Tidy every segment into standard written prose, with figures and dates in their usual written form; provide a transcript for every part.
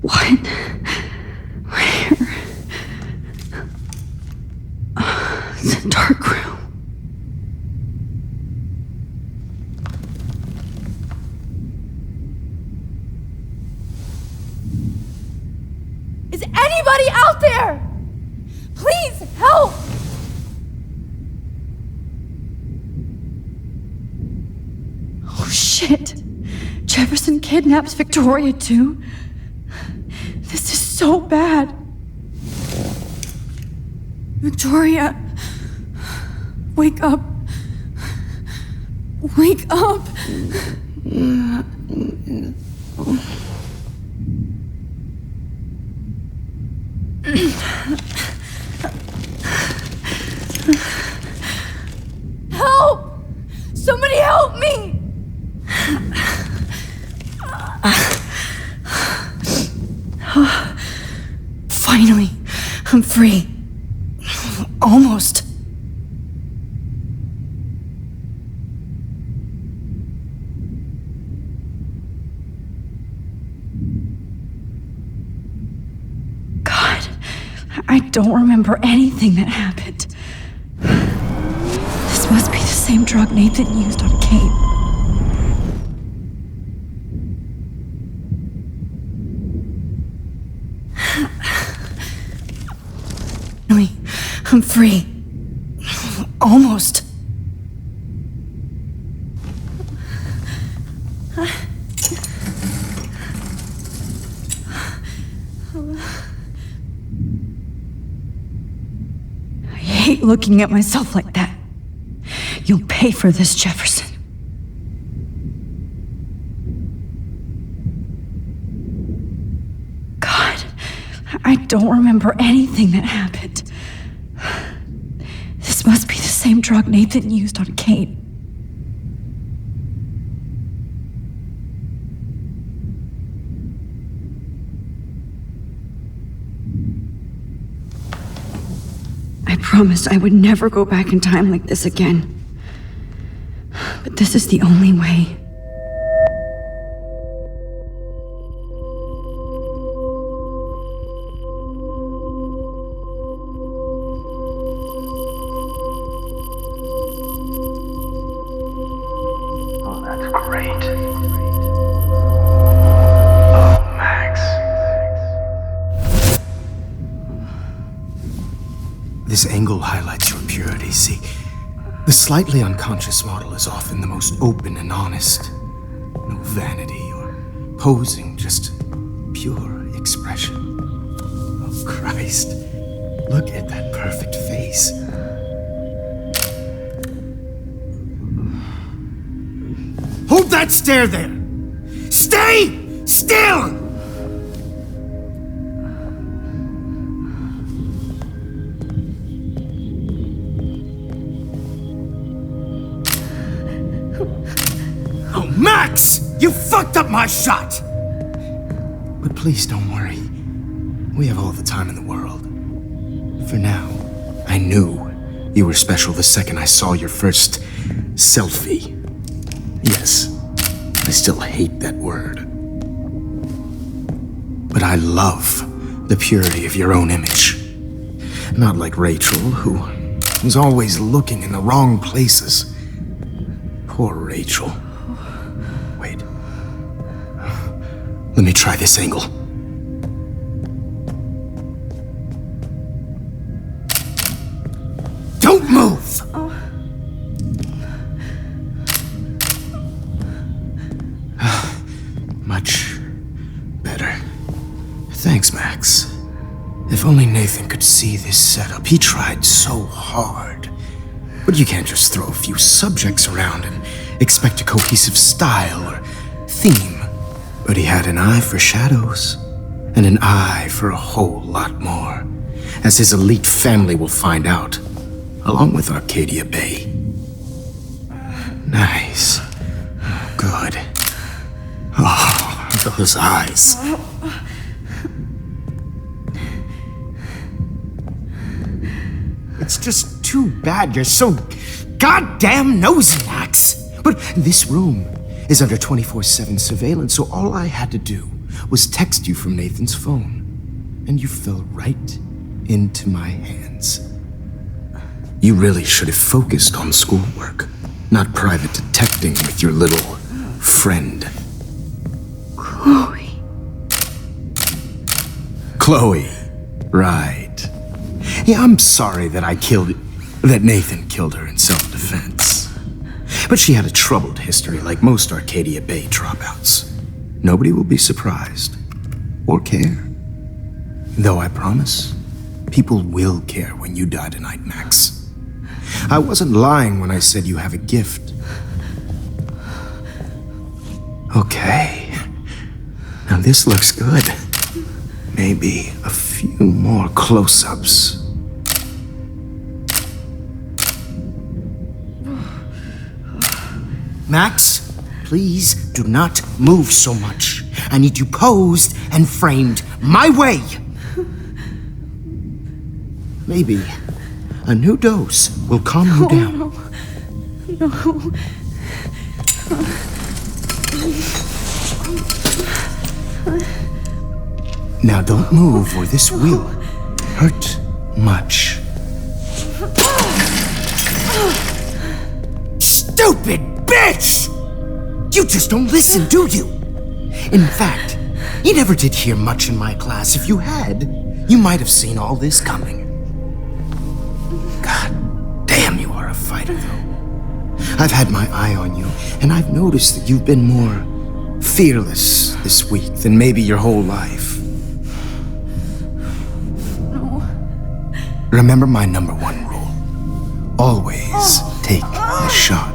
What? Where? It's a dark room. Is anybody out there? Please help! Oh shit! Jefferson kidnaps Victoria too? This is so bad. Victoria, wake up. Wake up. Help! Somebody help me! Finally, I'm free. Almost. God, I don't remember anything that happened. This must be the same drug Nathan used on Kate. Finally, I'm free. Almost. I hate looking at myself like that. You'll pay for this, Jefferson. God, I don't remember anything that happened. This must be the same drug Nathan used on Kate. I promised I would never go back in time like this again. But this is the only way. Oh, that's great. Oh, Max. This angle highlights your purity, see? The slightly unconscious model is often the most open and honest. No vanity or posing, just pure expression. Oh, Christ. Look at that perfect face. Hold that stare there! Stay still! Oh, Max! You fucked up my shot! But please don't worry. We have all the time in the world. For now, I knew you were special the second I saw your first selfie. Yes, I still hate that word. But I love the purity of your own image. Not like Rachel, who was always looking in the wrong places. Poor Rachel. Wait. Let me try this angle. Don't move! Much better. Thanks, Max. If only Nathan could see this setup. He tried so hard. But you can't just throw a few subjects around and expect a cohesive style or theme. But he had an eye for shadows, and an eye for a whole lot more, as his elite family will find out, along with Arcadia Bay. Nice. Good. Oh, those eyes. It's just too bad you're so goddamn nosy, Max. But this room is under 24/7 surveillance, so all I had to do was text you from Nathan's phone, and you fell right into my hands. You really should have focused on schoolwork, not private detecting with your little friend. Chloe. Chloe, right. Yeah, I'm sorry that that Nathan killed her in self-defense. But she had a troubled history like most Arcadia Bay dropouts. Nobody will be surprised or care. Though I promise, people will care when you die tonight, Max. I wasn't lying when I said you have a gift. Okay. Now this looks good. Maybe a few more close-ups. Max, please do not move so much. I need you posed and framed my way. Maybe a new dose will calm you down. No. Now don't move or this will hurt much. Stupid bitch! You just don't listen, do you? In fact, you never did hear much in my class. If you had, you might have seen all this coming. God damn, you are a fighter, though. I've had my eye on you, and I've noticed that you've been more fearless this week than maybe your whole life. No. Remember my #1 rule. Always take the shot.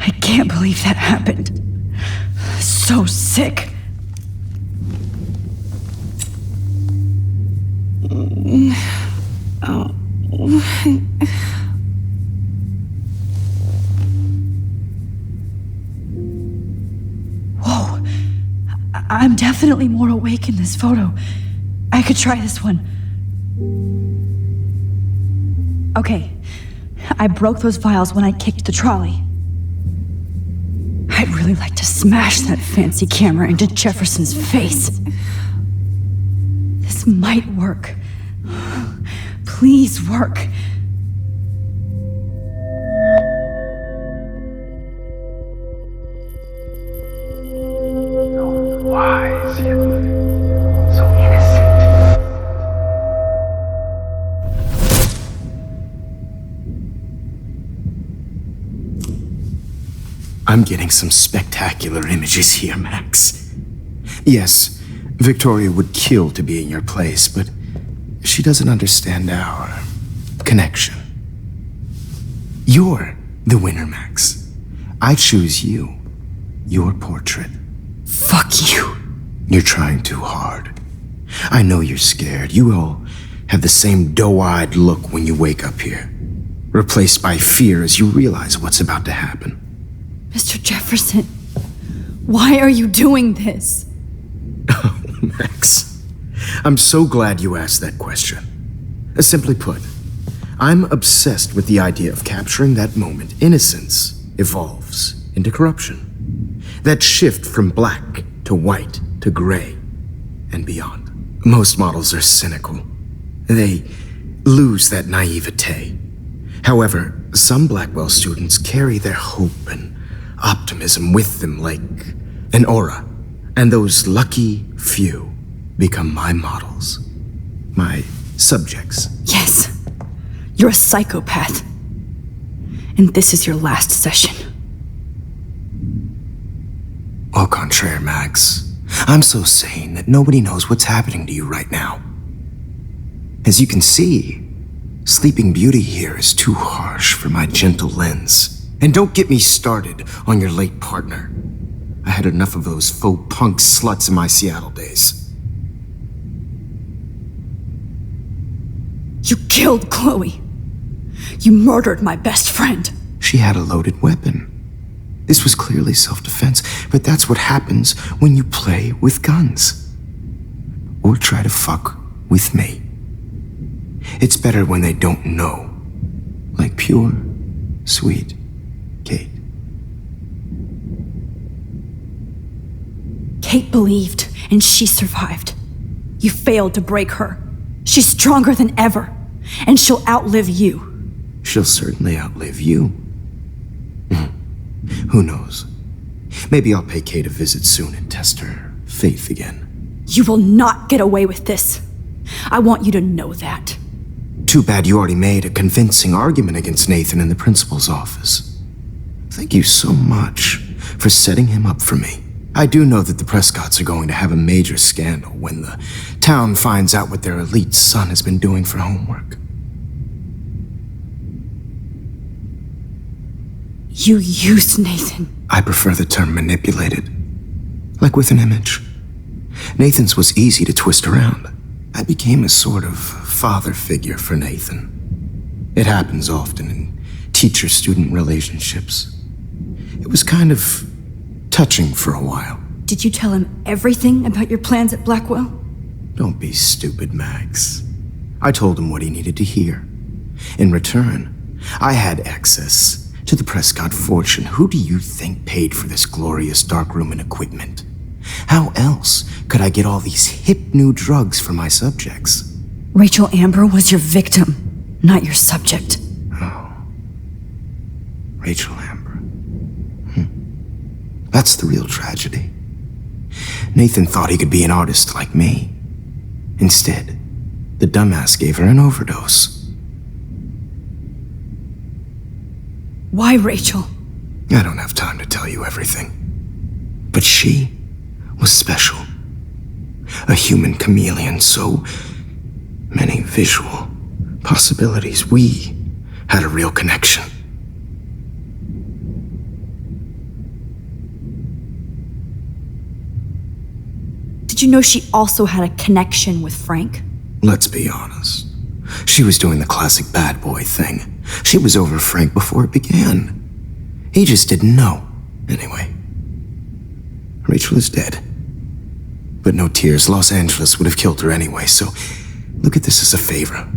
I can't believe that happened. So sick. Whoa. I'm definitely more awake in this photo. I could try this one. Okay. I broke those files when I kicked the trolley. I'd really like to smash that fancy camera into Jefferson's face. This might work. Please work. So wise, yet so innocent. I'm getting some spectacular images here, Max. Yes, Victoria would kill to be in your place, but she doesn't understand our connection. You're the winner, Max. I choose you. Your portrait. Fuck you. You're trying too hard. I know you're scared. You all have the same doe-eyed look when you wake up here, replaced by fear as you realize what's about to happen. Mr. Jefferson, why are you doing this? Oh, Max, I'm so glad you asked that question. Simply put, I'm obsessed with the idea of capturing that moment innocence evolves into corruption. That shift from black to white to gray and beyond. Most models are cynical. They lose that naivete. However, some Blackwell students carry their hope and optimism with them like an aura, and those lucky few become my models, my subjects. Yes, you're a psychopath. And this is your last session. Au contraire, Max. I'm so sane that nobody knows what's happening to you right now. As you can see, Sleeping Beauty here is too harsh for my gentle lens. And don't get me started on your late partner. I had enough of those faux punk sluts in my Seattle days. You killed Chloe. You murdered my best friend. She had a loaded weapon. This was clearly self-defense, but that's what happens when you play with guns. Or try to fuck with me. It's better when they don't know. Like pure, sweet Kate. Kate believed, and she survived. You failed to break her. She's stronger than ever, and she'll outlive you. She'll certainly outlive you. Who knows? Maybe I'll pay Kate a visit soon and test her faith again. You will not get away with this. I want you to know that. Too bad you already made a convincing argument against Nathan in the principal's office. Thank you so much for setting him up for me. I do know that the Prescotts are going to have a major scandal when the town finds out what their elite son has been doing for homework. You used Nathan. I prefer the term manipulated. Like with an image. Nathan's was easy to twist around. I became a sort of father figure for Nathan. It happens often in teacher-student relationships. It was kind of touching for a while. Did you tell him everything about your plans at Blackwell? Don't be stupid, Max. I told him what he needed to hear. In return, I had access to the Prescott fortune. Who do you think paid for this glorious darkroom and equipment? How else could I get all these hip new drugs for my subjects? Rachel Amber was your victim, not your subject. Oh. Rachel Amber. That's the real tragedy. Nathan thought he could be an artist like me. Instead, the dumbass gave her an overdose. Why Rachel? I don't have time to tell you everything. But she was special. A human chameleon, so many visual possibilities. We had a real connection. Did you know she also had a connection with Frank? Let's be honest. She was doing the classic bad boy thing. She was over Frank before it began. He just didn't know. Anyway, Rachel is dead. But no tears. Los Angeles would have killed her anyway, so look at this as a favor.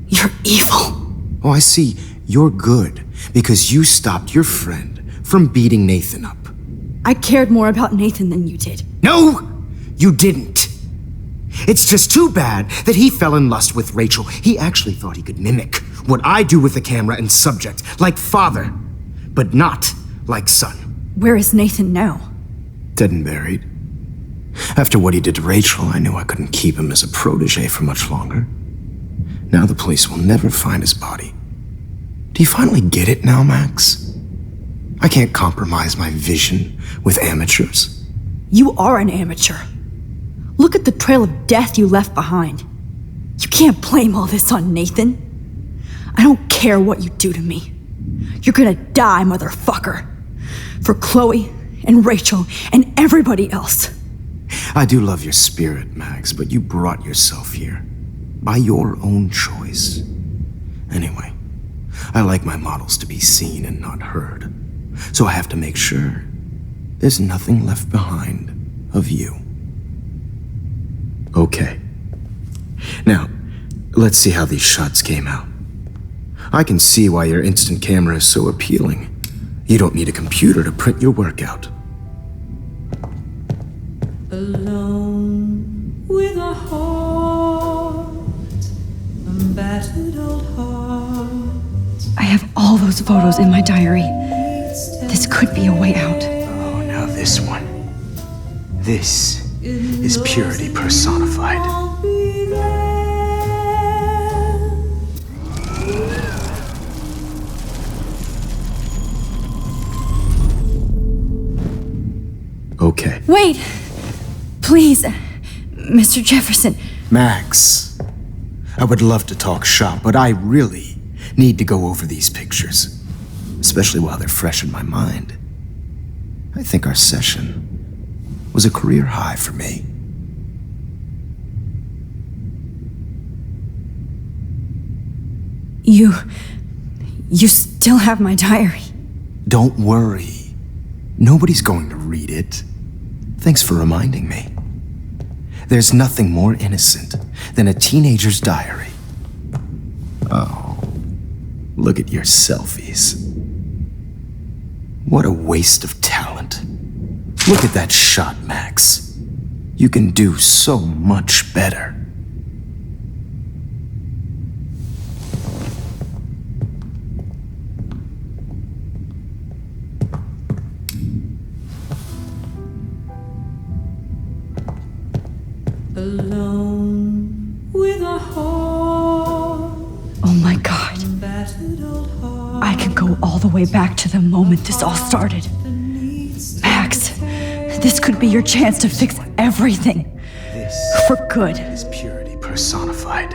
You're evil. Oh, I see. You're good because you stopped your friend from beating Nathan up. I cared more about Nathan than you did. No, you didn't. It's just too bad that he fell in lust with Rachel. He actually thought he could mimic what I do with the camera and subject, like father, but not like son. Where is Nathan now? Dead and buried. After what he did to Rachel, I knew I couldn't keep him as a protege for much longer. Now the police will never find his body. Do you finally get it now, Max? I can't compromise my vision with amateurs. You are an amateur. Look at the trail of death you left behind. You can't blame all this on Nathan. I don't care what you do to me. You're gonna die, motherfucker. For Chloe and Rachel and everybody else. I do love your spirit, Max, but you brought yourself here. By your own choice. Anyway, I like my models to be seen and not heard. So I have to make sure there's nothing left behind of you. Okay. Now, let's see how these shots came out. I can see why your instant camera is so appealing. You don't need a computer to print your work out. Alone with a heart, a battered old heart. I have all those photos in my diary. This could be a way out. Oh, now this one. This is purity personified. I'll be there. Okay. Wait! Please, Mr. Jefferson. Max, I would love to talk shop, but I really need to go over these pictures. Especially while they're fresh in my mind. I think our session was a career high for me. You still have my diary. Don't worry. Nobody's going to read it. Thanks for reminding me. There's nothing more innocent than a teenager's diary. Oh, look at your selfies. What a waste of talent. Look at that shot, Max. You can do so much better. Alone with a heart. Oh my god. Battered old heart. I can go all the way back to the moment this all started. Max, this could be your chance to fix everything. This for good. is purity personified.